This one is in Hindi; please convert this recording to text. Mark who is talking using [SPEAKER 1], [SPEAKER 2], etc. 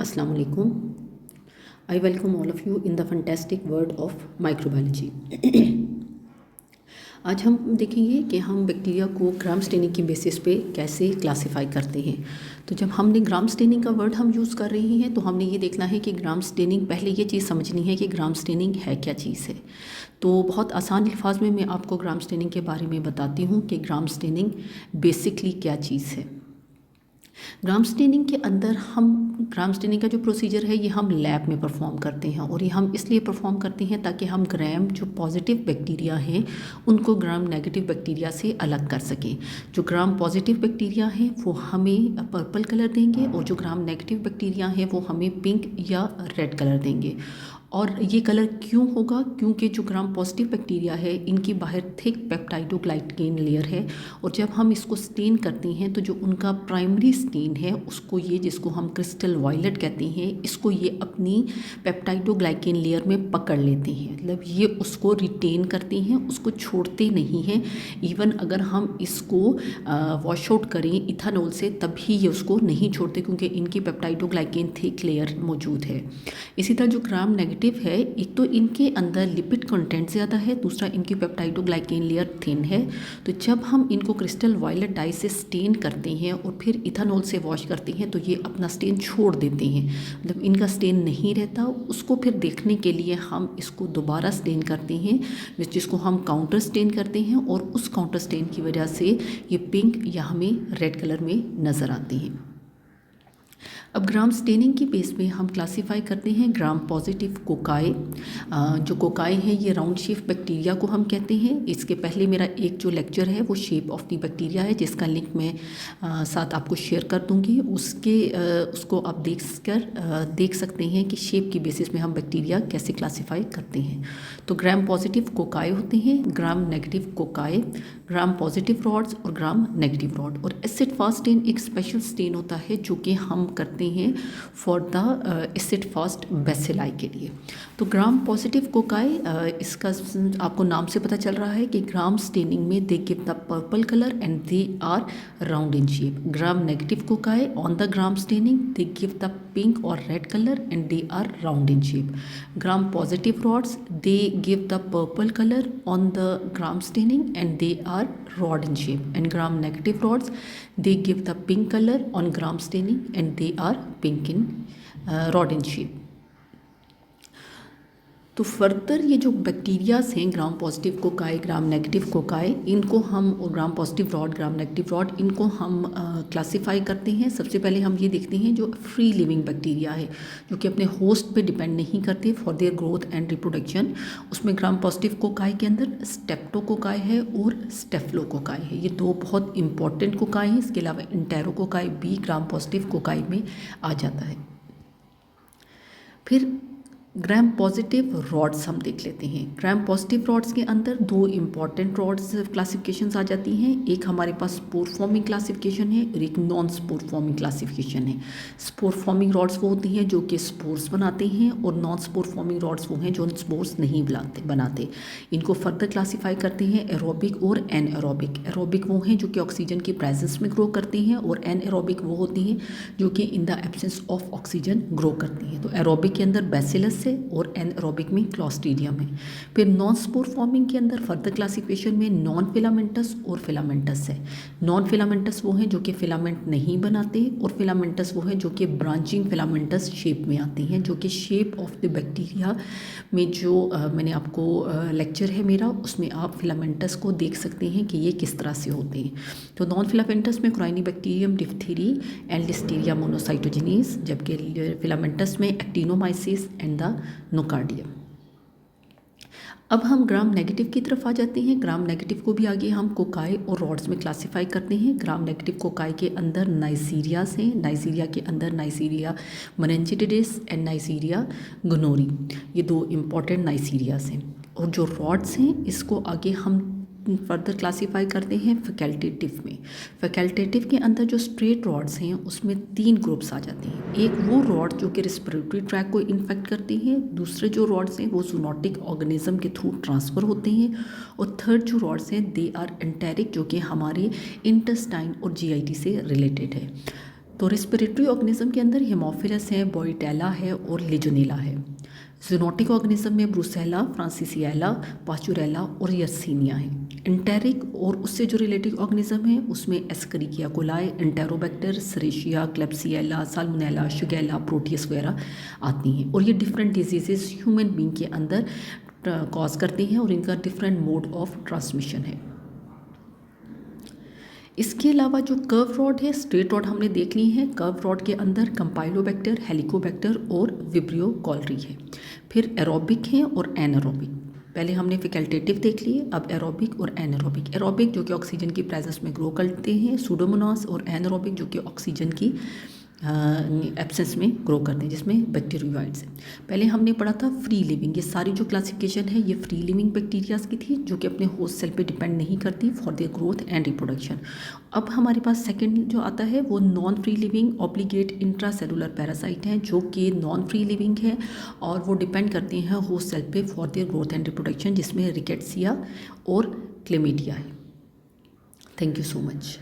[SPEAKER 1] अस्सलाम वालेकुम। I welcome all of you in the fantastic world of microbiology. आज हम देखेंगे कि हम बैक्टीरिया को ग्राम स्टेनिंग की बेसिस पे कैसे क्लासिफाई करते हैं। तो जब हमने ग्राम स्टेनिंग का वर्ड हम यूज़ कर रहे हैं तो हमने ये देखना है कि ग्राम स्टेनिंग, पहले ये चीज़ समझनी है कि ग्राम स्टेनिंग है क्या चीज़ है। तो बहुत आसान अल्फाज में मैं आपको ग्राम स्टेनिंग के बारे में बताती हूँ कि ग्राम स्टेनिंग बेसिकली क्या चीज़ है। ग्राम स्टेनिंग के अंदर ग्राम स्टेनिंग का जो प्रोसीजर है ये हम लैब में परफॉर्म करते हैं, और ये हम इसलिए परफॉर्म करते हैं ताकि हम ग्राम जो पॉजिटिव बैक्टीरिया हैं उनको ग्राम नेगेटिव बैक्टीरिया से अलग कर सकें। जो ग्राम पॉजिटिव बैक्टीरिया हैं वो हमें पर्पल कलर देंगे, और जो ग्राम नेगेटिव बैक्टीरिया हैं वो हमें पिंक या रेड कलर देंगे। और ये कलर क्यों होगा? क्योंकि जो ग्राम पॉजिटिव बैक्टीरिया है इनकी बाहर थिक पेप्टाइडोग्लाइकेन लेयर है, और जब हम इसको स्टेन करते हैं तो जो उनका प्राइमरी स्टेन है उसको, ये जिसको हम क्रिस्टल वायलेट कहते हैं, इसको ये अपनी पेप्टाइडोग्लाइकेन लेयर में पकड़ लेते हैं। मतलब ये उसको रिटेन करते हैं, उसको छोड़ते नहीं हैं। इवन अगर हम इसको वॉश आउट करें इथानॉल से तब भी ये उसको नहीं छोड़ते, क्योंकि इनकी पेप्टाइडोग्लाइकेन थिक लेयर मौजूद है। इसी तरह जो ग्राम नेगेटिव है, एक तो इनके अंदर लिपिड कंटेंट ज़्यादा है, दूसरा इनकी पेप्टाइडोग्लाइकेन लेयर थिन है। तो जब हम इनको क्रिस्टल वायलेट डाई से स्टेन करते हैं और फिर इथानॉल से वॉश करते हैं तो ये अपना स्टेन छोड़ देते हैं, मतलब इनका स्टेन नहीं रहता। उसको फिर देखने के लिए हम इसको दोबारा स्टेन करते हैं, जिसको हम काउंटर स्टेन करते हैं, और उस काउंटर स्टेन की वजह से ये पिंक या हमें रेड कलर में नज़र आते हैं। अब ग्राम स्टेनिंग की बेस में हम क्लासिफाई करते हैं ग्राम पॉजिटिव कोकाई। जो कोकाई है ये राउंड शेप बैक्टीरिया को हम कहते हैं। इसके पहले मेरा एक जो लेक्चर है वो शेप ऑफ द बैक्टीरिया है, जिसका लिंक मैं साथ आपको शेयर कर दूंगी। उसको आप देख सकते हैं कि शेप की बेसिस में हम बैक्टीरिया कैसे क्लासिफाई करते हैं। तो ग्राम पॉजिटिव कोकाई होते हैं, ग्राम नेगेटिव कोकाई, ग्राम पॉजिटिव रॉड्स और ग्राम नेगेटिव रॉड। और एसिड फास्ट स्टेन एक स्पेशल स्टेन होता है जो कि हम करते हैं for the acid fast bacilli के लिए। तो ग्राम पॉजिटिव कोकाई, इसका आपको नाम से पता चल रहा है कि ग्राम स्टेनिंग में they give the purple colour and they are round in shape. Gram negative cocci on the gram staining they give the pink और red colour and they are round in shape. Gram positive rods they give the purple colour on the gram staining and they are rod in shape, and gram negative rods they give the pink color on gram staining and they are pink in rod in shape. तो फर्दर ये जो बैक्टीरियाज हैं ग्राम पॉजिटिव कोकाई, ग्राम नेगेटिव कोकाई, इनको हम, और gram positive rod, gram negative rod, इनको हम क्लासिफाई करते हैं। सबसे पहले हम ये देखते हैं जो फ्री लिविंग बैक्टीरिया है, जो कि अपने होस्ट पे डिपेंड नहीं करते for their growth and reproduction. उसमें ग्राम पॉजिटिव कोकाई के अंदर स्टेप्टोकोकाई है और स्टेफ्लोकोकाई है। ये दो बहुत इंपॉर्टेंट कोकाई हैं। इसके अलावा इंटेरोकोकाई भी ग्राम पॉजिटिव कोकाई में आ जाता है। फिर ग्राम पॉजिटिव रॉड्स हम देख लेते हैं। ग्राम पॉजिटिव रॉड्स के अंदर दो इम्पॉर्टेंट रॉड्स क्लासिफिकेशंस आ जाती हैं। एक हमारे पास स्पोर फॉर्मिंग क्लासिफिकेशन है और एक नॉन स्पोर फॉर्मिंग क्लासिफिकेशन है। स्पोर फॉर्मिंग रॉड्स वो होती हैं जो कि स्पोर्स बनाते हैं, और नॉन स्पोर फॉर्मिंग रॉड्स वो हैं जो स्पोर्स नहीं बनाते। इनको फर्दर क्लासीफाई करते हैं एरोबिक और एनएरोबिक। एरोबिक वो हैं जो कि ऑक्सीजन की प्रेजेंस में ग्रो करते हैं, और एनएरोबिक वो होती हैं जो कि in the absence of oxygen grow करती हैं। तो एरोबिक के अंदर बैसिलस और एनएरोबिक में क्लॉस्ट्रीडियम है। फिर नॉन स्पोर फॉर्मिंग के अंदर फर्दर क्लासिफिकेशन में नॉन फिलामेंटस और फिलामेंटस है। नॉन फिलामेंटस वो हैं जो कि फिलामेंट नहीं बनाते, और फिलामेंटस वो हैं जो कि ब्रांचिंग फिलामेंटस शेप में आते हैं, जो कि शेप ऑफ द बैक्टीरिया में जो मैंने आपको लेक्चर है मेरा, उसमें आप फिलामेंटस को देख सकते हैं कि ये किस तरह से होते हैं। तो नॉन फिलामेंटस में क्राइनिबैक्टीरियम, डिप्थीरी एंड लिस्टीरिया मोनोसाइटोजेनेस, जबकि फिलामेंटस में एक्टिनोमाइसिस एंड द नोकार्डियम। अब हम ग्राम नेगेटिव की तरफ आ जाते हैं। ग्राम नेगेटिव को भी आगे हम कोकाई और रॉड्स में क्लासिफाई करते हैं। ग्राम नेगेटिव कोकाई के अंदर नाइसीरियास हैं। नाइसीरिया के अंदर नाइसीरिया मेनिनजिटिडिस एंड नाइसीरिया गोनोरी, ये दो इम्पॉर्टेंट नाइसीरियास हैं। और जो रॉड्स हैं इसको आगे हम फर्दर क्लासीफाई करते हैं फैकल्टेटिव में। फैकल्टेटिव के अंदर जो स्ट्रेट रॉड्स हैं उसमें 3 ग्रुप्स आ जाते हैं। एक वो रॉड जो कि रिस्पिरेटरी ट्रैक को इन्फेक्ट करती हैं, दूसरे जो रॉड्स हैं वो जूनोटिक ऑर्गेनिज्म के थ्रू ट्रांसफ़र होते हैं, और थर्ड जो रॉड्स हैं दे आर एंटेरिक, जो कि हमारे इंटेस्टाइन और जीआईटी से रिलेटेड है। तो रेस्पिरेटरी ऑर्गेनिज्म के अंदर हेमोफिलस है, बोइटेला है और लेजोनेला है। जूनोटिक ऑर्गेनिज्म में ब्रुसेला, फ्रांसिसिएला, पास्चुरेला और यर्सीनिया है। एंटेरिक और उससे जो रिलेटेड ऑर्गेनिज्म है उसमें Escherichia coli, Enterobacter, Serratia, Klebsiella, Salmonella, Shigella, Proteus वगैरह आती हैं। और ये डिफरेंट डिजीजेस ह्यूमन बींग के अंदर कॉज करती हैं और इनका डिफरेंट मोड ऑफ ट्रांसमिशन है। इसके अलावा जो कर्व रॉड है, स्ट्रेट रॉड हमने देख ली है। कर्व रॉड के अंदर कंपाइलोबैक्टर, हेलिकोबैक्टर और विब्रियो कॉलरी है। फिर एरोबिक है और एनारोबिक। पहले हमने फैकल्टेटिव देख लिए, अब एरोबिक और एनारोबिक। एरोबिक जो कि ऑक्सीजन की प्रेजेंस में ग्रो करते हैं, सूडोमोनास, और एनारोबिक जो कि ऑक्सीजन की एब्सेंस में ग्रो करते हैं, जिसमें बैक्टीरियोइड्स हैं। पहले हमने पढ़ा था फ्री लिविंग। ये सारी जो क्लासिफिकेशन है ये फ्री लिविंग बैक्टीरियाज की थी, जो कि अपने होस्ट सेल पे डिपेंड नहीं करती for their growth and reproduction. अब हमारे पास सेकंड जो आता है वो non free living obligate intracellular parasite हैं, जो कि नॉन फ्री लिविंग है और वो डिपेंड करती हैं होस्ट सेल पे for their growth and reproduction, जिसमें रिकेट्सिया और क्लेमिडिया है। Thank you so much.